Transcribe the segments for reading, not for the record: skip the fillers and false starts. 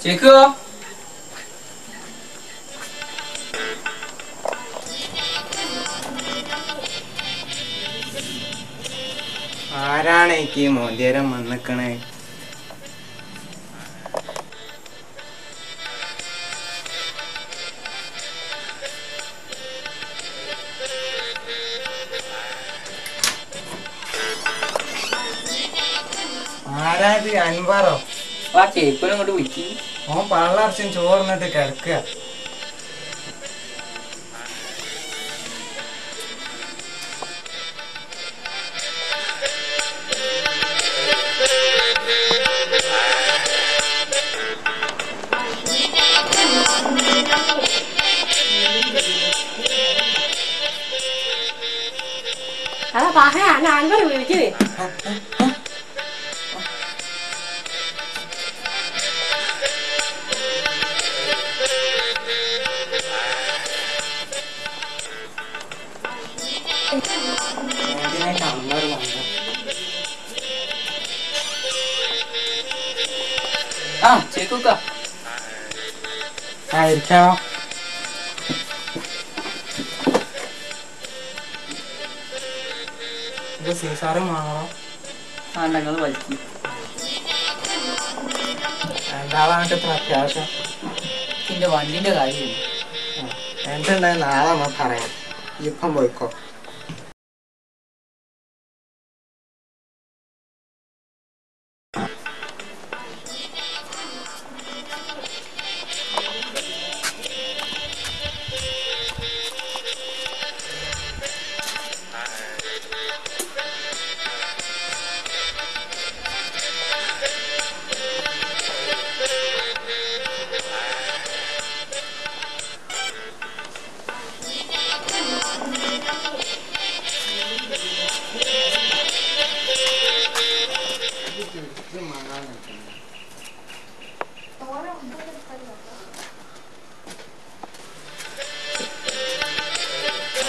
ചേക്കോ ആരാണ് എനിക്ക് മോന്തിരം വന്നിക്കണേ? ആരാത്? അൻവറോ? ആ ചേക്കോനെ അങ്ങോട്ട് വിളിച്ചു. ഓൻ പള്ളർച്ചും ചോർന്നിട്ട് കിടക്കുക. അതാ പറയാ അൻവർ വിളിക്കുന്നേ. ആ ചേക്കൂക്ക ഇരിക്കാമോ? ഇത് സീസാറും വാങ്ങണോ? ആ ഞങ്ങൾ വലിച്ചു. എന്താളാണ്ട് ഇത്ര അത്യാവശ്യം? എന്റെ വണ്ടിന്റെ കാര്യം എന്തുണ്ടായി നാളെ നമ്മൾ പറയാം. ഇപ്പം പോയിക്കോ.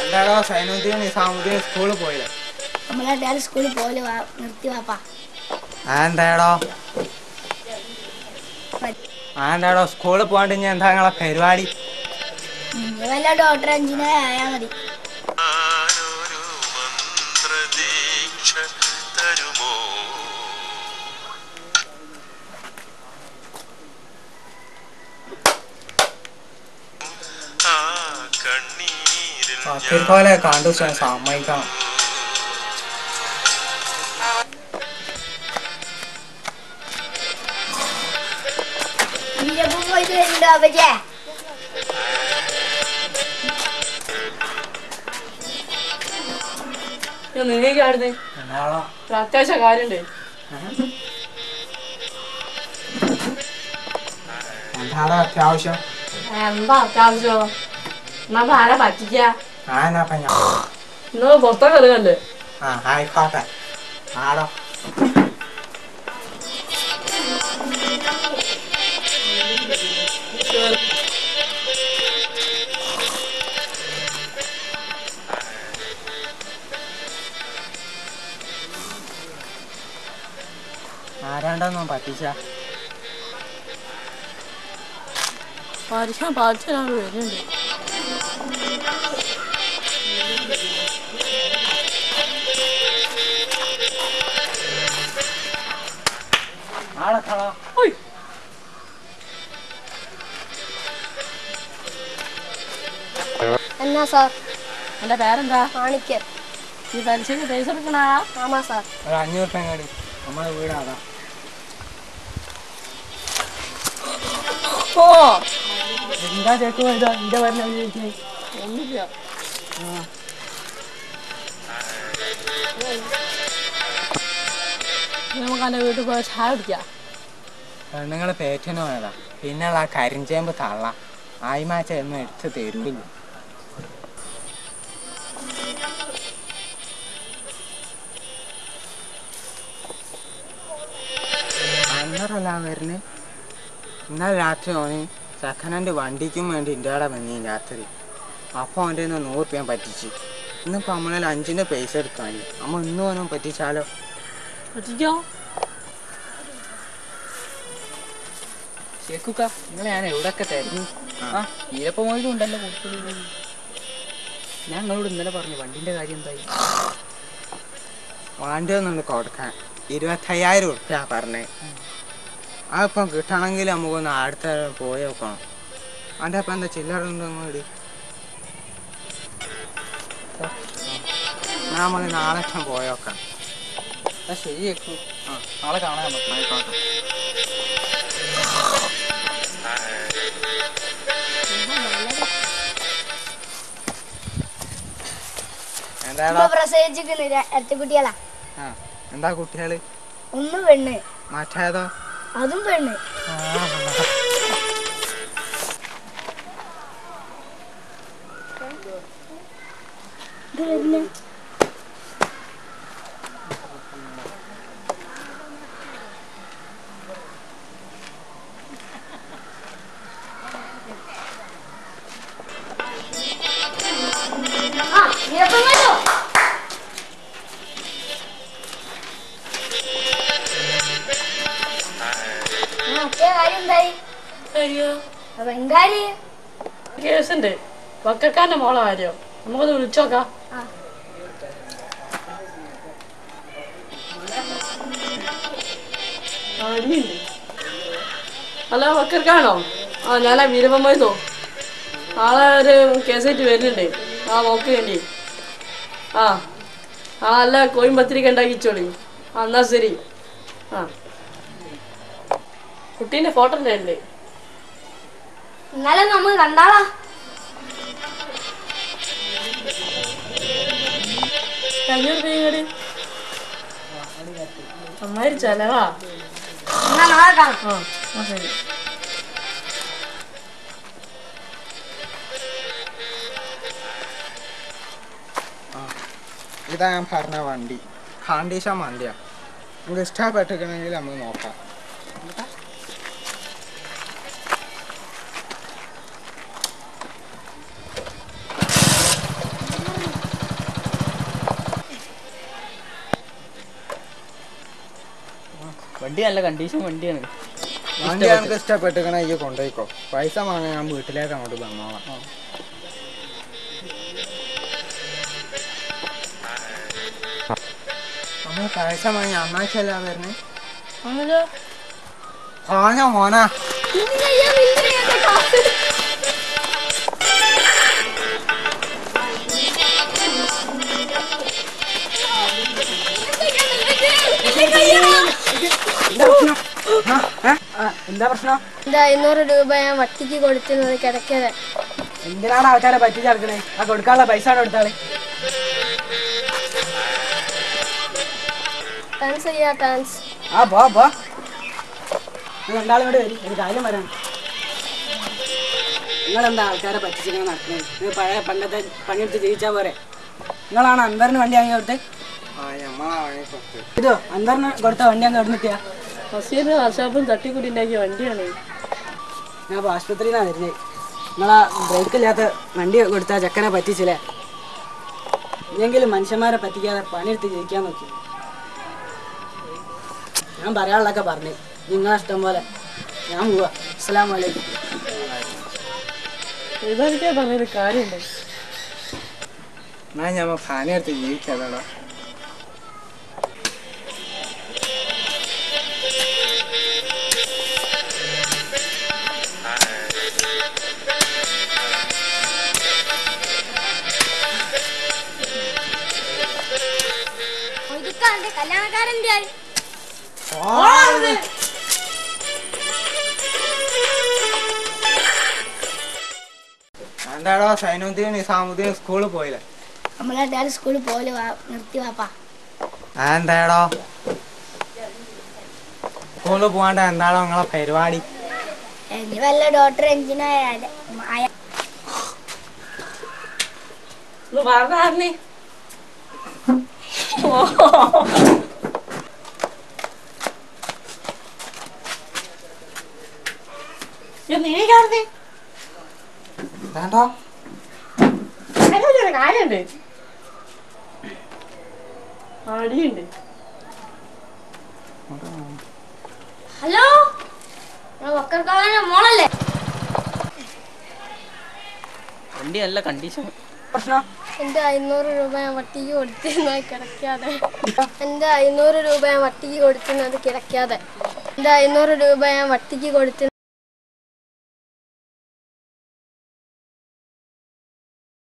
എന്താടോ സൈനുദ്ദീൻ നിസാമുദ്ദീൻ സ്കൂളിൽ പോയില്ലേ? നമ്മളെല്ലാരും സ്കൂളിൽ പോലെ നിർത്തി വാപ്പാ. ആണ്ടാടോ സ്കൂളിൽ പോകാണ്ട് ഞാൻ എന്താ നിങ്ങളെ പരിപാടി? വല്ല ഡോക്ടർ എഞ്ചിനീയർ ആയാ മതി. പത്തിരിക്കോലെ കണ്ടു സമ്മതിക്കണം. പോയിട്ട് വരുന്നുണ്ടോ അപ്പച്ചേ? നീക്കാടുന്നേ അത്യാവശ്യ കാര്യണ്ട്. എന്താണ് അത്യാവശ്യം? എന്താ അത്യാവശ്യം? നമ്മ ആരാ പറ്റിക്ക? നിങ്ങൾ പുറത്തൊക്കെ എടുക്കല്ലേ? ആയിക്കോട്ടെ. ആടോ ആരാണ്ടോ പറ്റിച്ച? പഠിച്ചാൽ വരുന്നുണ്ട്. എന്നാ സാർ? എന്റെ പേരെന്താ? മാണിക്യൻ. ഈ പലിശക്ക് പൈസ എടുക്കണ? ആമാ സാർ. ഒരു 500 രൂപ കേട്. നമ്മളെ വീടാതാ. ഓ എന്താ ചേക്ക് പോയതാ എന്റെ പറഞ്ഞ ഒന്നുമില്ല. നമുക്ക് എന്റെ വീട്ടിൽ പോയി ചായ കുടിക്കാം. പെണ്ണുങ്ങള് പേറ്റിന് പോയതാ. പിന്നെ ആ കരിഞ്ചേമ്പ് തള്ള ആയിമാച്ച ഒന്നും എടുത്ത് തരൂല്ല. അന്നറല്ല വരുന്നേ. ഇന്നലെ രാത്രി ഓന് ചക്കനൻ്റെ വണ്ടിക്കും വേണ്ടി എൻ്റെ അവിടെ വന്നീ രാത്രി. അപ്പോൾ അവൻ്റെ 100 രൂപ പറ്റിച്ച്. ഇന്നിപ്പോൾ നമ്മളതിൽ 5ൻ്റെ പൈസ എടുക്കാൻ. നമ്മൾ ഇന്ന് ഓനും പറ്റിച്ചാലോ? പറ്റിക്കോ? ചേക്കുക്ക നിങ്ങളെ ഞാൻ എവിടെയൊക്കെ തരുന്നു. ആ ഈരപ്പം പോയിലും ഉണ്ടല്ലോ കൊടുത്തു. ഞാൻ നിങ്ങളോട് ഇന്നലെ പറഞ്ഞു വണ്ടിന്റെ കാര്യം എന്തായി? വണ്ടി ഒന്നുണ്ട് കൊടുക്കാൻ 25,000 ഉറുപ്പ്യ പറഞ്ഞേ. അതിപ്പം കിട്ടണമെങ്കിൽ നമുക്കൊന്ന് അടുത്ത പോയി നോക്കണം. അതിൻ്റെ അപ്പം എന്താ ചില്ലറ ഉണ്ടോ അങ്ങോട്ട്? നമ്മൾ നാളെ പോയോക്കാം. ശരി ചേക്കു. ആ നാളെ കാണാൻ നമുക്ക്. ആയിക്കോട്ടെ. എന്താടാ? പ്രസവിച്ചിരിക്കുന്നു ഇരട്ടക്കുട്ടികളാ. ആ എന്താ കുട്ടികള്? ഒന്ന് പെണ്ണ്, മറ്റേതോ? അതും പെണ്ണ്. കേസുണ്ട് വക്കക്കാരന്റെ മോളെ കാര്യം നമുക്കൊന്ന് വിളിച്ചോക്കാം. ഹലോ വക്കർക്കാണോ? ആ ഞാനാ വീരപ്പമ്മോ. നാളെ ഒരു കേസായിട്ട് വരുന്നുണ്ട്. ആ നോക്ക് വേണ്ടി. ആ ആ അല്ല കോയമ്പത്തിരിക്ക ഉണ്ടാക്കിച്ചോളി. ആ എന്നാ ശരി. ആ കുട്ടീൻ്റെ ഫോട്ടോ ഉണ്ട്. ഇന്നലെ നമ്മൾ കണ്ടാളാ. കഞ്ഞൂർ അമ്മാരി ചെലവാ. നാളെ കാണാം. ആ ശരി. ഇതാ ഞാൻ പറഞ്ഞ വണ്ടി. കണ്ടീഷൻ വണ്ടിയാ. നമുക്ക് ഇഷ്ടപ്പെട്ടിരിക്കണമെങ്കിൽ നമ്മൾ നോക്കാം. വണ്ടി നല്ല കണ്ടീഷൻ വണ്ടിയാണ്. വണ്ടി നമുക്ക് ഇഷ്ടപ്പെട്ടിരിക്കണമെങ്കിൽ കൊണ്ടുപോയിക്കോ. പൈസ വാങ്ങാൻ ഞാൻ വീട്ടിലേക്ക് അങ്ങോട്ട് വന്നോളാം. നമ്മൾ പൈസ വാങ്ങി അമ്മാച്ചല്ല വരുന്നേ. ആണോ മോനാ? എന്താ പ്രശ്നം? 500 രൂപ ഞാൻ വട്ടിക്ക് കൊടുത്തിരുന്നത് കിടക്കത്. എന്തിനാണ് ആൾക്കാരെ പറ്റിച്ചടക്കണേ? ആ കൊടുക്കാനുള്ള പൈസ കൊടുത്താളെ. ആ പോ പോ. രണ്ടാളും കൂടെ വരും. ഒരു കാര്യം വരാം. നിങ്ങളെന്താ ആൾക്കാരെ പറ്റിച്ചിങ്ങനെ നടക്കുന്നത്? നിങ്ങൾ പഴയ പണ്ടത്തെ പണിയെടുത്ത് ജീവിച്ചാൽ പോരെ. നിങ്ങളാണ് അൻവറിന് വണ്ടി വാങ്ങി കൊടുത്തത്? ഇതോ അൻവറിന് കൊടുത്ത വണ്ടി അങ്ങ് എവിടെ നിൽക്കുക? ഹസീനും ആശാപ്പും തട്ടിക്കൂടി ഉണ്ടാക്കിയ വണ്ടിയാണ്. ഞാൻ ഇപ്പോൾ ആശുപത്രിയിൽ നിന്നാണ് വരുന്നത്. നിങ്ങളാ ബ്രേക്ക് ഇല്ലാത്ത വണ്ടി കൊടുത്താൽ ചെക്കനെ പറ്റിച്ചില്ലേ? ഇല്ലെങ്കിലും മനുഷ്യന്മാരെ പറ്റിക്കാതെ പണിയെടുത്ത് ജീവിക്കാൻ നോക്കി. ഞാൻ പറയാനുള്ളതൊക്കെ പറഞ്ഞു. നിങ്ങളെ ഇഷ്ടം പോലെ. ഞാൻ പോവാ. അസ്സലാമു അലൈക്കും. ഇതൊക്കെ പറഞ്ഞൊരു കാര്യമുണ്ട്. ഞാൻ പണിയെടുത്ത് ജീവിക്കാതാണോ? കല്യാണക്കാരൻ്റെ എന്താടോ സൈനുദ്ദീൻ നിസാമുദ്ദീൻ സ്കൂളിൽ പോയില്ലേ? നമ്മളെല്ലാവരും സ്കൂളിൽ പോലെ നിർത്തി വാപ്പാ. എന്താടോ സ്കൂളിൽ പോകാണ്ട് എന്താണോ നിങ്ങളെ പരിപാടി? ഇനി വല്ല ഡോക്ടർ എഞ്ചിനായ പറഞ്ഞേ നീ കാണുന്നേ എന്താണ്ടോ കാര്യണ്ട്. അടിയുണ്ട്. ഹലോ മോളല്ലേ വണ്ടി നല്ല കണ്ടീഷൻ. പ്രശ്നം എന്റെ 500 രൂപ ഞാൻ വട്ടിക്ക് കൊടുത്തിരുന്നു കിടക്കാതെ. എന്റെ 500 രൂപ ഞാൻ വട്ടിക്ക് കൊടുത്തിരുന്നത് കിടക്കാതെ. എന്റെ 500 രൂപ ഞാൻ വട്ടിക്ക് കൊടുത്തി